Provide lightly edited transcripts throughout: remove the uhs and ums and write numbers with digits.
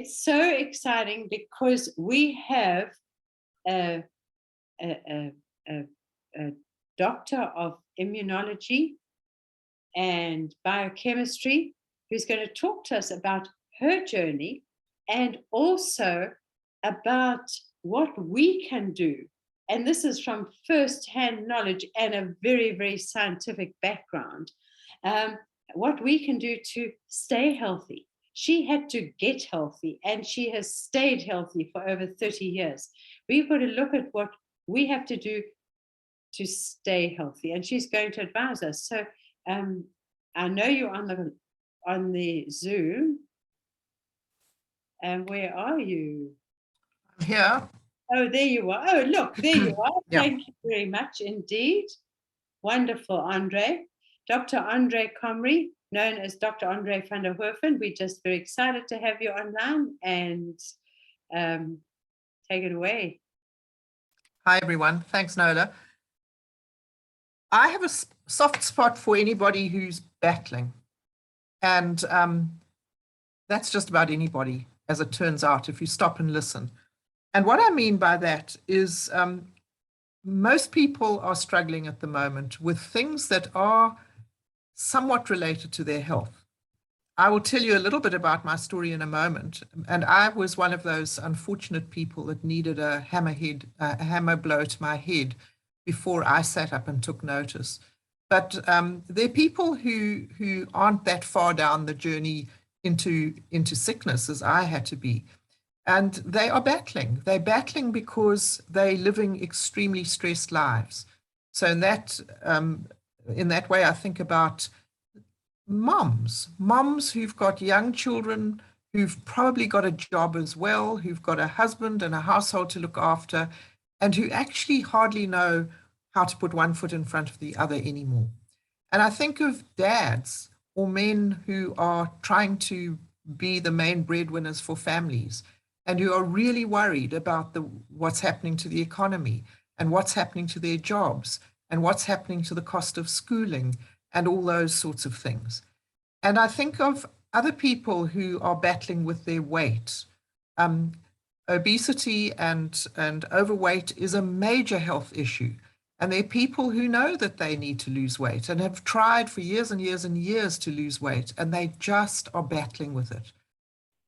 It's so exciting because we have a, a, a, a, a doctor of immunology and biochemistry who's going to talk to us about her journey and also about what we can do. And this is from first-hand knowledge and a very, very scientific background. What we can do to stay healthy. She had to get healthy and she has stayed healthy for over 30 years. We've got to look at what we have to do to stay healthy, and she's going to advise us. So I know you're on the Zoom. And where are you? I'm here. Oh, there you are. Oh, look, there you are. Yeah. Thank you very much indeed. Wonderful, Andre. Dr. Andre Comrie, known as Dr. Andre van der Hoven. We're just very excited to have you online, and take it away. Hi, everyone. Thanks, Nola. I have a soft spot for anybody who's battling. And that's just about anybody, as it turns out, if you stop and listen. And what I mean by that is most people are struggling at the moment with things that are somewhat related to their health. I will tell you a little bit about my story in a moment. And I was one of those unfortunate people that needed a hammer blow to my head before I sat up and took notice. But there are people who aren't that far down the journey into sickness as I had to be. And they are battling. They're battling because they're living extremely stressed lives. So in that way, I think about moms who've got young children, who've probably got a job as well, who've got a husband and a household to look after, and who actually hardly know how to put one foot in front of the other anymore. And I think of dads or men who are trying to be the main breadwinners for families and who are really worried about what's happening to the economy and what's happening to their jobs and what's happening to the cost of schooling and all those sorts of things. And I think of other people who are battling with their weight. Obesity and overweight is a major health issue. And there are people who know that they need to lose weight and have tried for years and years and years to lose weight, and they just are battling with it.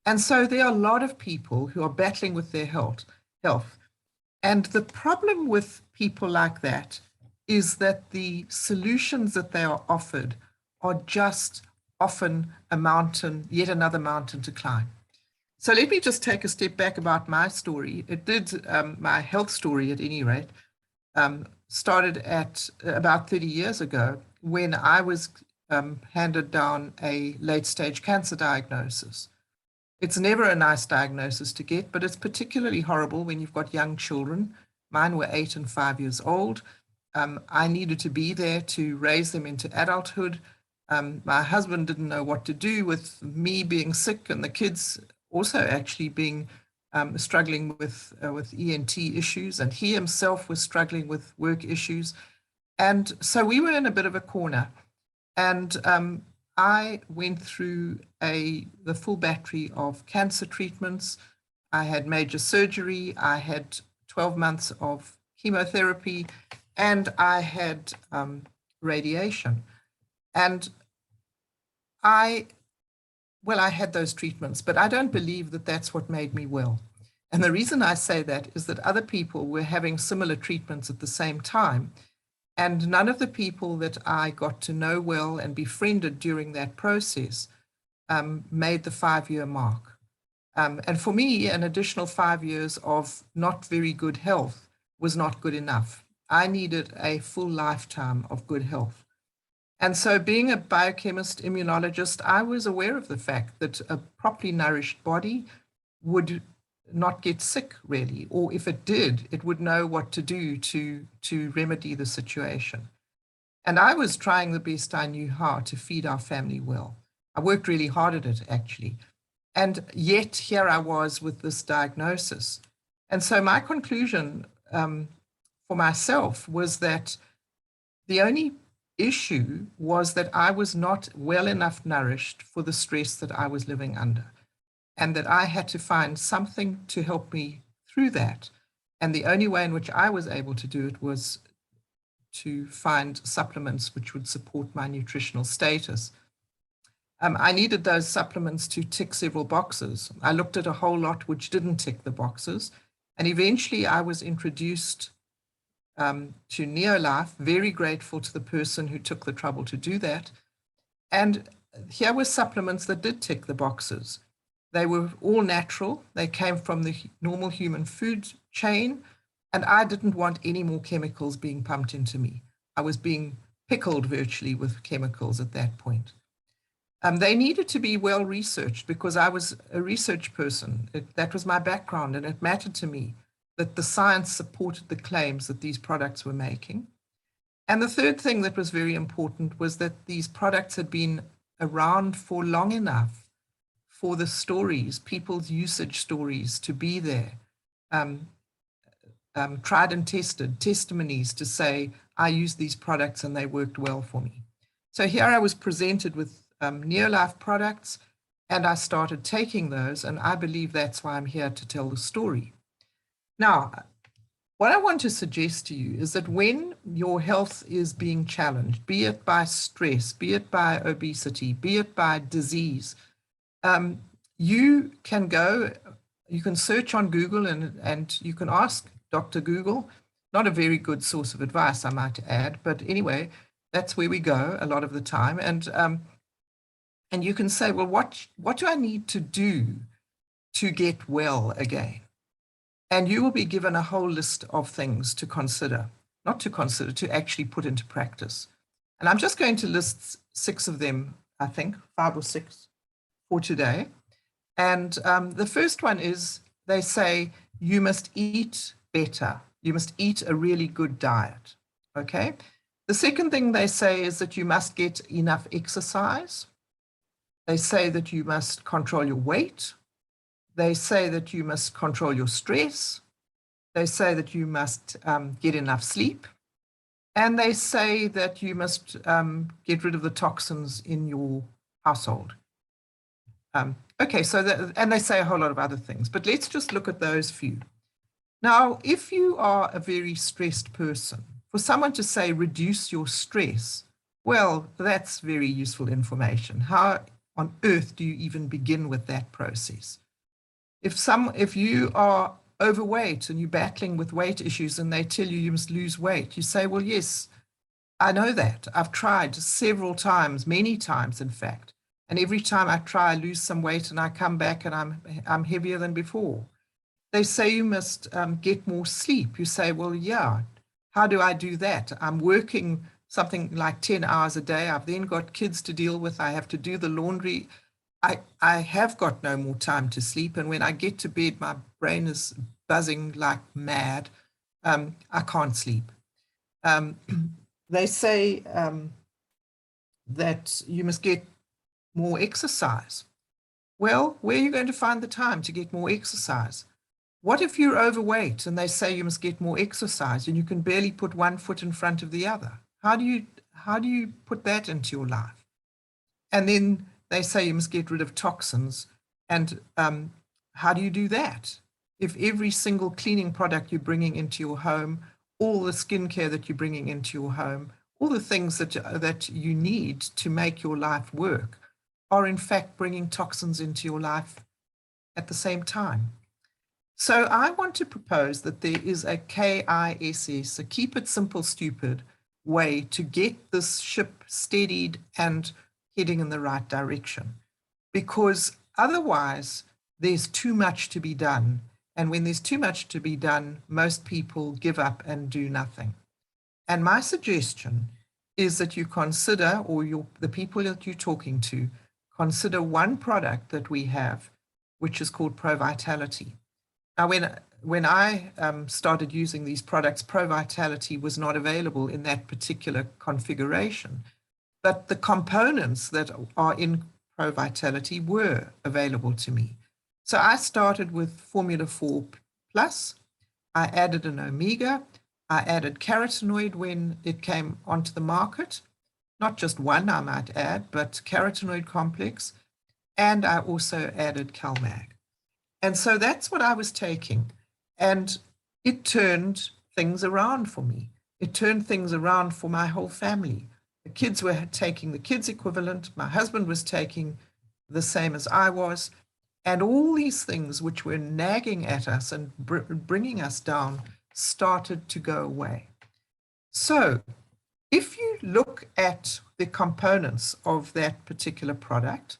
And so there are a lot of people who are battling with their health. And the problem with people like that is that the solutions that they are offered are just often a mountain, yet another mountain to climb. So let me just take a step back about my story. It did, my health story at any rate, started at about 30 years ago when I was handed down a late stage cancer diagnosis. It's never a nice diagnosis to get, but it's particularly horrible when you've got young children. Mine were 8 and 5 years old. I needed to be there to raise them into adulthood. My husband didn't know what to do with me being sick and the kids also actually being struggling with ENT issues, and he himself was struggling with work issues. And so we were in a bit of a corner. And I went through the full battery of cancer treatments. I had major surgery. I had 12 months of chemotherapy, and I had radiation. And I had those treatments, but I don't believe that that's what made me well. And the reason I say that is that other people were having similar treatments at the same time. And none of the people that I got to know well and befriended during that process made the 5-year mark. And for me, an additional 5 years of not very good health was not good enough. I needed a full lifetime of good health. And so being a biochemist, immunologist, I was aware of the fact that a properly nourished body would not get sick really, or if it did, it would know what to do to remedy the situation. And I was trying the best I knew how to feed our family well. I worked really hard at it, actually. And yet here I was with this diagnosis. And so my conclusion for myself was that the only issue was that I was not well enough nourished for the stress that I was living under. and that I had to find something to help me through that. And the only way in which I was able to do it was to find supplements which would support my nutritional status. I needed those supplements to tick several boxes. I looked at a whole lot which didn't tick the boxes. And eventually I was introduced to Neolife, very grateful to the person who took the trouble to do that. And here were supplements that did tick the boxes. They were all natural. They came from the normal human food chain. And I didn't want any more chemicals being pumped into me. I was being pickled virtually with chemicals at that point. They needed to be well researched because I was a research person. That was my background, and it mattered to me that the science supported the claims that these products were making. And the third thing that was very important was that these products had been around for long enough for the stories, people's usage stories, to be there. Tried and tested testimonies to say, I used these products and they worked well for me. So here I was presented with Neolife products, and I started taking those, and I believe that's why I'm here to tell the story. Now, what I want to suggest to you is that when your health is being challenged, be it by stress, be it by obesity, be it by disease, you can go, you can search on Google and you can ask Dr. Google. Not a very good source of advice, I might add, but anyway, that's where we go a lot of the time. And you can say, well, what do I need to do to get well again? And you will be given a whole list of things to consider, not to consider, to actually put into practice. And I'm just going to list 6 of them, I think, 5 or 6 for today. And the first one is, they say, you must eat better. You must eat a really good diet, okay? The second thing they say is that you must get enough exercise. They say that you must control your weight. They say that you must control your stress. They say that you must get enough sleep. And they say that you must get rid of the toxins in your household. Okay, so and they say a whole lot of other things, but let's just look at those few. Now, if you are a very stressed person, for someone to say reduce your stress, well, that's very useful information. How on earth do you even begin with that process? If you are overweight and you're battling with weight issues and they tell you you must lose weight, you say, well, yes, I know that. I've tried several times, many times, in fact. And every time I try, I lose some weight and I come back and I'm heavier than before. They say you must get more sleep. You say, well, yeah, how do I do that? I'm working something like 10 hours a day. I've then got kids to deal with. I have to do the laundry. I have got no more time to sleep. And when I get to bed, my brain is buzzing like mad. I can't sleep. They say that you must get more exercise. Well, where are you going to find the time to get more exercise? What if you're overweight and they say you must get more exercise and you can barely put one foot in front of the other? How do you put that into your life? And then they say you must get rid of toxins. And how do you do that? If every single cleaning product you're bringing into your home, all the skincare that you're bringing into your home, all the things that you need to make your life work are in fact bringing toxins into your life at the same time. So I want to propose that there is a KISS, a keep it simple, stupid way to get this ship steadied and heading in the right direction. Because otherwise, there's too much to be done. And when there's too much to be done, most people give up and do nothing. And my suggestion is that you consider, or the people that you're talking to, consider one product that we have, which is called Pro Vitality. Now, when I started using these products, Pro Vitality was not available in that particular configuration, but the components that are in Pro Vitality were available to me. So I started with Formula 4 Plus. I added an Omega. I added carotenoid when it came onto the market. Not just one, I might add, but carotenoid complex. and I also added CalMag. And so that's what I was taking. And it turned things around for me. It turned things around for my whole family. The kids were taking the kids equivalent. My husband was taking the same as I was. And all these things which were nagging at us and bringing us down started to go away. So if you look at the components of that particular product,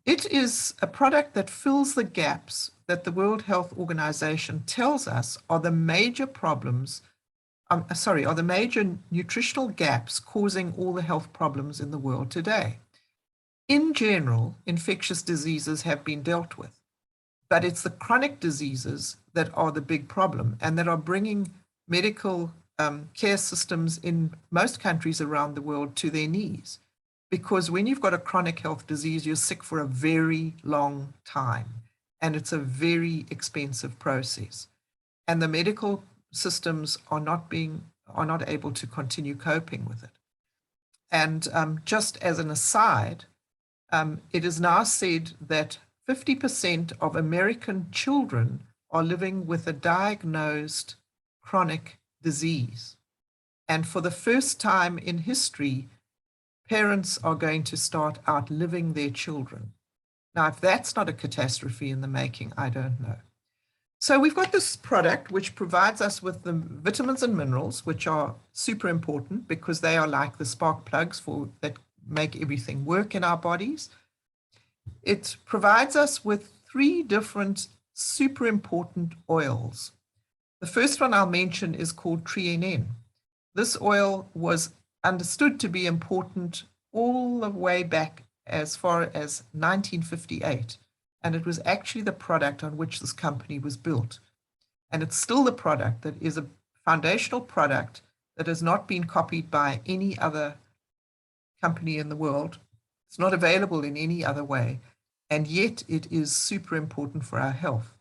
it is a product that fills the gaps that the World Health Organization tells us are the major problems, are the major nutritional gaps causing all the health problems in the world today. In general, infectious diseases have been dealt with, but it's the chronic diseases that are the big problem and that are bringing medical care systems in most countries around the world to their knees. Because when you've got a chronic health disease, you're sick for a very long time, and it's a very expensive process. And the medical systems are not able to continue coping with it. And just as an aside, it is now said that 50% of American children are living with a diagnosed chronic disease. And for the first time in history, parents are going to start outliving their children. Now, if that's not a catastrophe in the making, I don't know. So we've got this product which provides us with the vitamins and minerals, which are super important because they are like the spark plugs that make everything work in our bodies. It provides us with 3 different super important oils. The first one I'll mention is called Trienen. This oil was understood to be important all the way back as far as 1958. And it was actually the product on which this company was built. And it's still the product that is a foundational product that has not been copied by any other company in the world. It's not available in any other way. And yet it is super important for our health.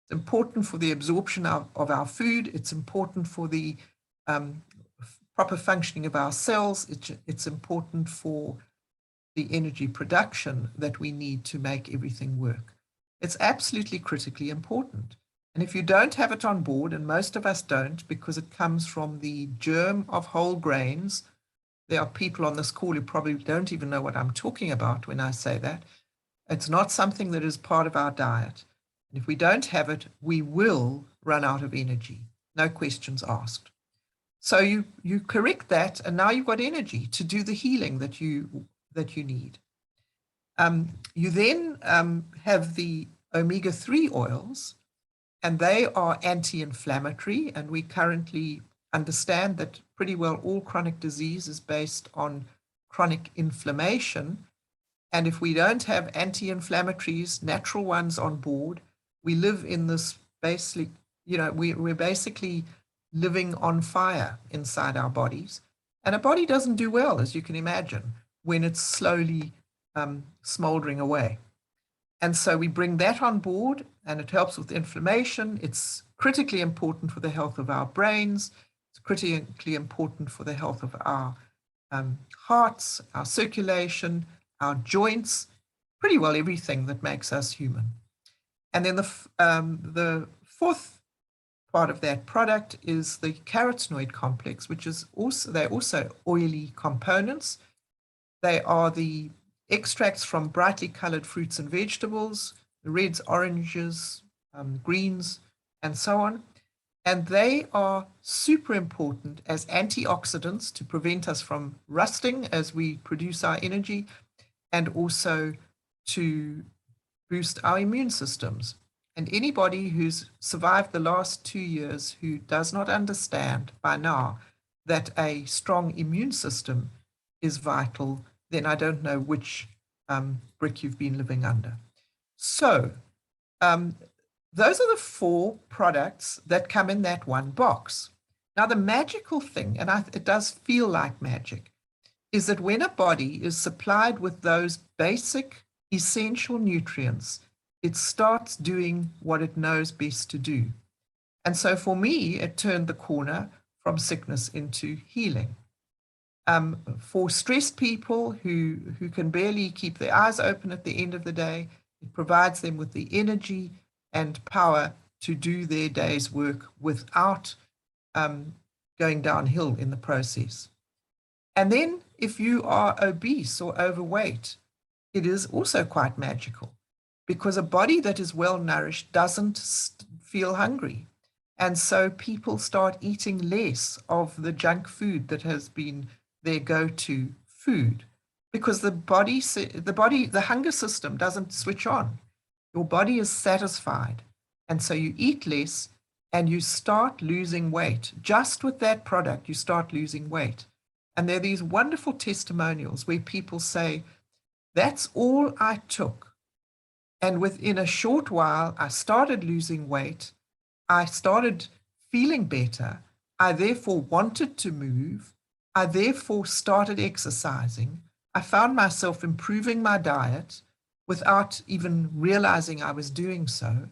It's important for the absorption of our food. It's important for the proper functioning of our cells. It's important for the energy production that we need to make everything work. It's absolutely critically important. And if you don't have it on board, and most of us don't, because it comes from the germ of whole grains, there are people on this call who probably don't even know what I'm talking about when I say that. It's not something that is part of our diet. And if we don't have it, we will run out of energy. No questions asked. So you correct that, and now you've got energy to do the healing that you need. You then have the omega-3 oils, and they are anti-inflammatory, and we currently understand that pretty well all chronic disease is based on chronic inflammation. And if we don't have anti-inflammatories, natural ones on board, we live in this basically, we're basically living on fire inside our bodies. And a body doesn't do well, as you can imagine, when it's slowly smoldering away. And so we bring that on board, and it helps with inflammation. It's critically important for the health of our brains. It's critically important for the health of our hearts, our circulation, our joints, pretty well everything that makes us human. And then the fourth part of that product is the carotenoid complex, which is they're also oily components. They are the extracts from brightly colored fruits and vegetables, the reds, oranges, greens, and so on. And they are super important as antioxidants to prevent us from rusting as we produce our energy, and also to boost our immune systems. And anybody who's survived the last 2 years who does not understand by now that a strong immune system is vital, then I don't know which brick you've been living under. So those are the 4 products that come in that one box. Now, the magical thing, and it does feel like magic, is that when a body is supplied with those basic essential nutrients, it starts doing what it knows best to do. And so for me, it turned the corner from sickness into healing. For stressed people who can barely keep their eyes open at the end of the day, it provides them with the energy and power to do their day's work without going downhill in the process. And then if you are obese or overweight, it is also quite magical, because a body that is well nourished doesn't feel hungry. And so people start eating less of the junk food that has been their go-to food, because the hunger system doesn't switch on. Your body is satisfied. And so you eat less and you start losing weight. Just with that product, you start losing weight. And there are these wonderful testimonials where people say, that's all I took. And within a short while, I started losing weight. I started feeling better. I therefore wanted to move. I therefore started exercising. I found myself improving my diet without even realizing I was doing so.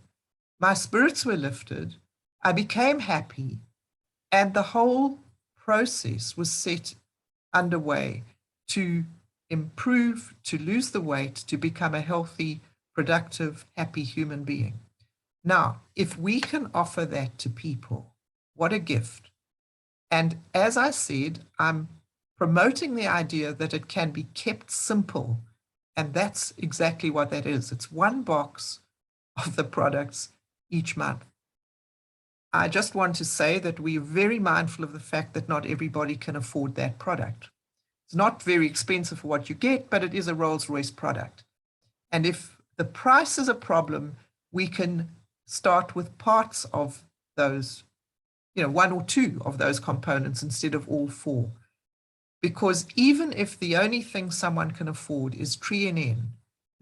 My spirits were lifted. I became happy. And the whole process was set underway to improve, to lose the weight, to become a healthy, productive, happy human being. Now, if we can offer that to people, what a gift. And as I said, I'm promoting the idea that it can be kept simple. And that's exactly what that is. It's one box of the products each month. I just want to say that we're very mindful of the fact that not everybody can afford that product. It's not very expensive for what you get, but it is a Rolls-Royce product. And if the price is a problem, we can start with parts of those, one or two of those components instead of all four. Because even if the only thing someone can afford is TreeNN,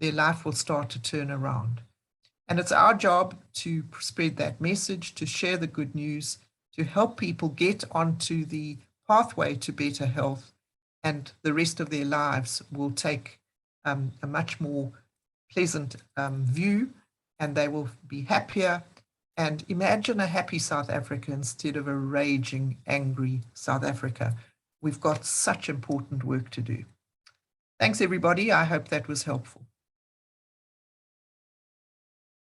their life will start to turn around. And it's our job to spread that message, to share the good news, to help people get onto the pathway to better health, and the rest of their lives will take a much more pleasant view, and they will be happier. And imagine a happy South Africa instead of a raging, angry South Africa. We've got such important work to do. Thanks, everybody. I hope that was helpful.